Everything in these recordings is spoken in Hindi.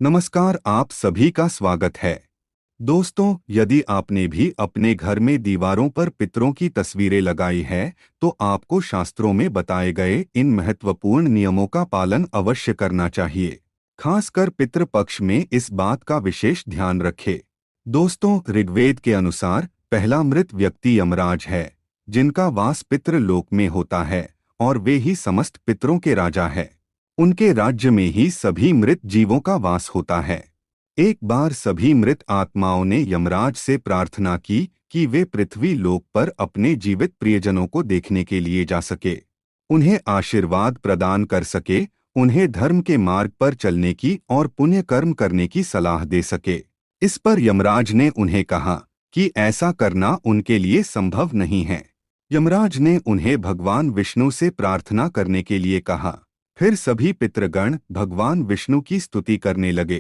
नमस्कार, आप सभी का स्वागत है। दोस्तों, यदि आपने भी अपने घर में दीवारों पर पितरों की तस्वीरें लगाई है, तो आपको शास्त्रों में बताए गए इन महत्वपूर्ण नियमों का पालन अवश्य करना चाहिए। खासकर पितृ पक्ष में इस बात का विशेष ध्यान रखें। दोस्तों, ऋग्वेद के अनुसार पहला मृत व्यक्ति यमराज है, जिनका वास पितृ लोक में होता है और वे ही समस्त पितरों के राजा है। उनके राज्य में ही सभी मृत जीवों का वास होता है। एक बार सभी मृत आत्माओं ने यमराज से प्रार्थना की कि वे पृथ्वी लोक पर अपने जीवित प्रियजनों को देखने के लिए जा सके, उन्हें आशीर्वाद प्रदान कर सके, उन्हें धर्म के मार्ग पर चलने की और पुण्य कर्म करने की सलाह दे सके। इस पर यमराज ने उन्हें कहा कि ऐसा करना उनके लिए संभव नहीं है। यमराज ने उन्हें भगवान विष्णु से प्रार्थना करने के लिए कहा। फिर सभी पितृगण भगवान विष्णु की स्तुति करने लगे।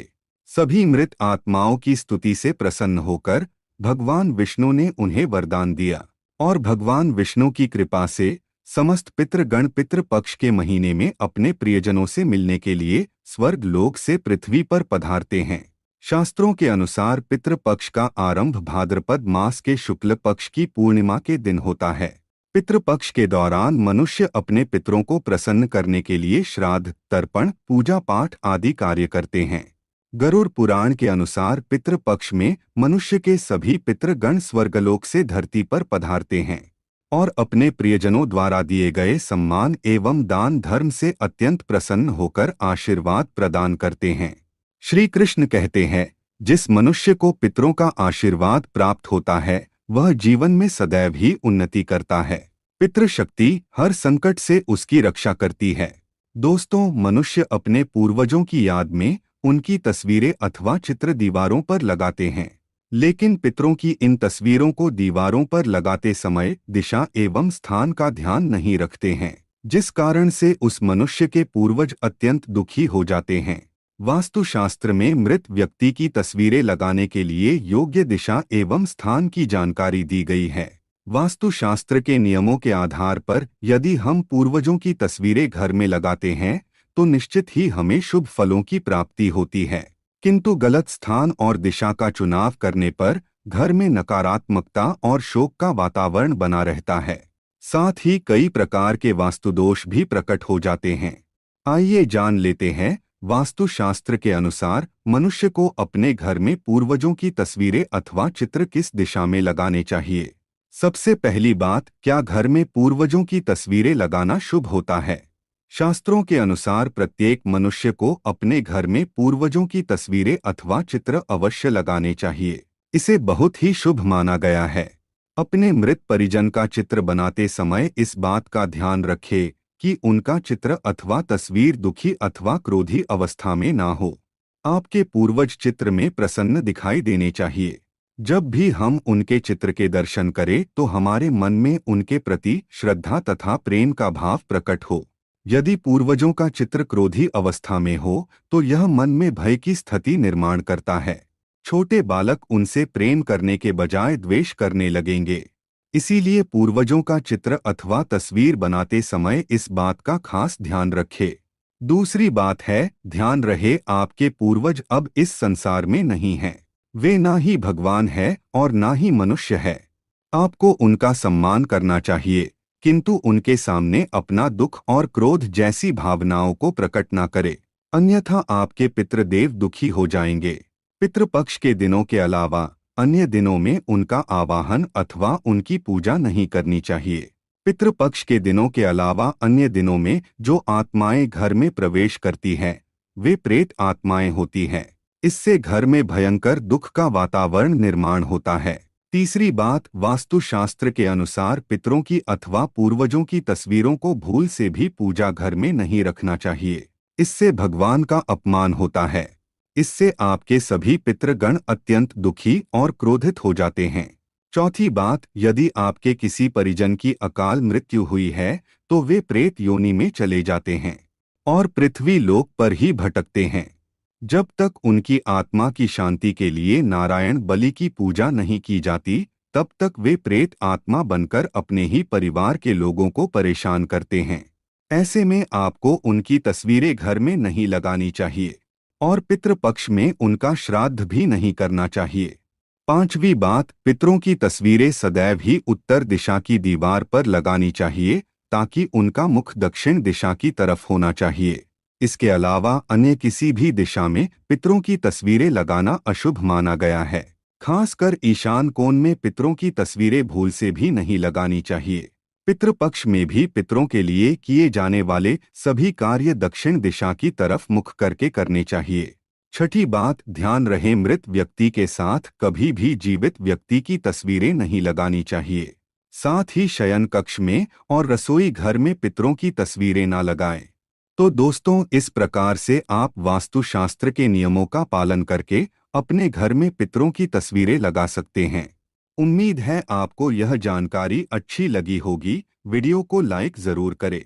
सभी मृत आत्माओं की स्तुति से प्रसन्न होकर भगवान विष्णु ने उन्हें वरदान दिया और भगवान विष्णु की कृपा से समस्त पितृगण पितृ पक्ष के महीने में अपने प्रियजनों से मिलने के लिए स्वर्ग लोक से पृथ्वी पर पधारते हैं। शास्त्रों के अनुसार पितृ पक्ष का आरंभ भाद्रपद मास के शुक्ल पक्ष की पूर्णिमा के दिन होता है। पितृपक्ष के दौरान मनुष्य अपने पितरों को प्रसन्न करने के लिए श्राद्ध, तर्पण, पूजा पाठ आदि कार्य करते हैं। गरुड़ पुराण के अनुसार पितृपक्ष में मनुष्य के सभी पितृगण स्वर्गलोक से धरती पर पधारते हैं और अपने प्रियजनों द्वारा दिए गए सम्मान एवं दान धर्म से अत्यंत प्रसन्न होकर आशीर्वाद प्रदान करते हैं। श्री कृष्ण कहते हैं, जिस मनुष्य को पितरों का आशीर्वाद प्राप्त होता है, वह जीवन में सदैव ही उन्नति करता है। पितृशक्ति हर संकट से उसकी रक्षा करती है। दोस्तों, मनुष्य अपने पूर्वजों की याद में उनकी तस्वीरें अथवा चित्र दीवारों पर लगाते हैं, लेकिन पितरों की इन तस्वीरों को दीवारों पर लगाते समय दिशा एवं स्थान का ध्यान नहीं रखते हैं, जिस कारण से उस मनुष्य के पूर्वज अत्यंत दुखी हो जाते हैं। वास्तुशास्त्र में मृत व्यक्ति की तस्वीरें लगाने के लिए योग्य दिशा एवं स्थान की जानकारी दी गई है। वास्तुशास्त्र के नियमों के आधार पर यदि हम पूर्वजों की तस्वीरें घर में लगाते हैं, तो निश्चित ही हमें शुभ फलों की प्राप्ति होती है। किंतु गलत स्थान और दिशा का चुनाव करने पर घर में नकारात्मकता और शोक का वातावरण बना रहता है। साथ ही कई प्रकार के वास्तुदोष भी प्रकट हो जाते हैं। आइए जान लेते हैं, वास्तुशास्त्र के अनुसार मनुष्य को अपने घर में पूर्वजों की तस्वीरें अथवा चित्र किस दिशा में लगाने चाहिए। सबसे पहली बात, क्या घर में पूर्वजों की तस्वीरें लगाना शुभ होता है? शास्त्रों के अनुसार प्रत्येक मनुष्य को अपने घर में पूर्वजों की तस्वीरें अथवा चित्र अवश्य लगाने चाहिए। इसे बहुत ही शुभ माना गया है। अपने मृत परिजन का चित्र बनाते समय इस बात का ध्यान रखें कि उनका चित्र अथवा तस्वीर दुखी अथवा क्रोधी अवस्था में ना हो। आपके पूर्वज चित्र में प्रसन्न दिखाई देने चाहिए। जब भी हम उनके चित्र के दर्शन करें तो हमारे मन में उनके प्रति श्रद्धा तथा प्रेम का भाव प्रकट हो। यदि पूर्वजों का चित्र क्रोधी अवस्था में हो तो यह मन में भय की स्थिति निर्माण करता है। छोटे बालक उनसे प्रेम करने के बजाय द्वेष करने लगेंगे। इसीलिए पूर्वजों का चित्र अथवा तस्वीर बनाते समय इस बात का खास ध्यान रखें। दूसरी बात है, ध्यान रहे आपके पूर्वज अब इस संसार में नहीं हैं। वे ना ही भगवान है और ना ही मनुष्य है। आपको उनका सम्मान करना चाहिए, किंतु उनके सामने अपना दुख और क्रोध जैसी भावनाओं को प्रकट ना करे, अन्यथा आपके पितृदेव दुखी हो जाएंगे। पितृपक्ष के दिनों के अलावा अन्य दिनों में उनका आवाहन अथवा उनकी पूजा नहीं करनी चाहिए। पितृपक्ष के दिनों के अलावा अन्य दिनों में जो आत्माएं घर में प्रवेश करती हैं, वे प्रेत आत्माएं होती हैं। इससे घर में भयंकर दुख का वातावरण निर्माण होता है। तीसरी बात, वास्तुशास्त्र के अनुसार पितरों की अथवा पूर्वजों की तस्वीरों को भूल से भी पूजा घर में नहीं रखना चाहिए। इससे भगवान का अपमान होता है। इससे आपके सभी पितृगण अत्यंत दुखी और क्रोधित हो जाते हैं। चौथी बात, यदि आपके किसी परिजन की अकाल मृत्यु हुई है तो वे प्रेत योनि में चले जाते हैं और पृथ्वी लोक पर ही भटकते हैं। जब तक उनकी आत्मा की शांति के लिए नारायण बलि की पूजा नहीं की जाती, तब तक वे प्रेत आत्मा बनकर अपने ही परिवार के लोगों को परेशान करते हैं। ऐसे में आपको उनकी तस्वीरें घर में नहीं लगानी चाहिए। और पितृपक्ष में उनका श्राद्ध भी नहीं करना चाहिए। पांचवी बात, पितरों की तस्वीरें सदैव ही उत्तर दिशा की दीवार पर लगानी चाहिए ताकि उनका मुख दक्षिण दिशा की तरफ होना चाहिए। इसके अलावा अन्य किसी भी दिशा में पितरों की तस्वीरें लगाना अशुभ माना गया है। खासकर ईशान कोण में पितरों की तस्वीरें भूल से भी नहीं लगानी चाहिए। पितृपक्ष में भी पितरों के लिए किए जाने वाले सभी कार्य दक्षिण दिशा की तरफ मुख करके करने चाहिए। छठी बात, ध्यान रहे मृत व्यक्ति के साथ कभी भी जीवित व्यक्ति की तस्वीरें नहीं लगानी चाहिए। साथ ही शयन कक्ष में और रसोई घर में पितरों की तस्वीरें ना लगाएं। तो दोस्तों, इस प्रकार से आप वास्तुशास्त्र के नियमों का पालन करके अपने घर में पितरों की तस्वीरें लगा सकते हैं। उम्मीद है आपको यह जानकारी अच्छी लगी होगी। वीडियो को लाइक जरूर करें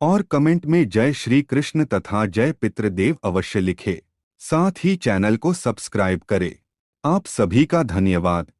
और कमेंट में जय श्री कृष्ण तथा जय पितृदेव अवश्य लिखें। साथ ही चैनल को सब्सक्राइब करें। आप सभी का धन्यवाद।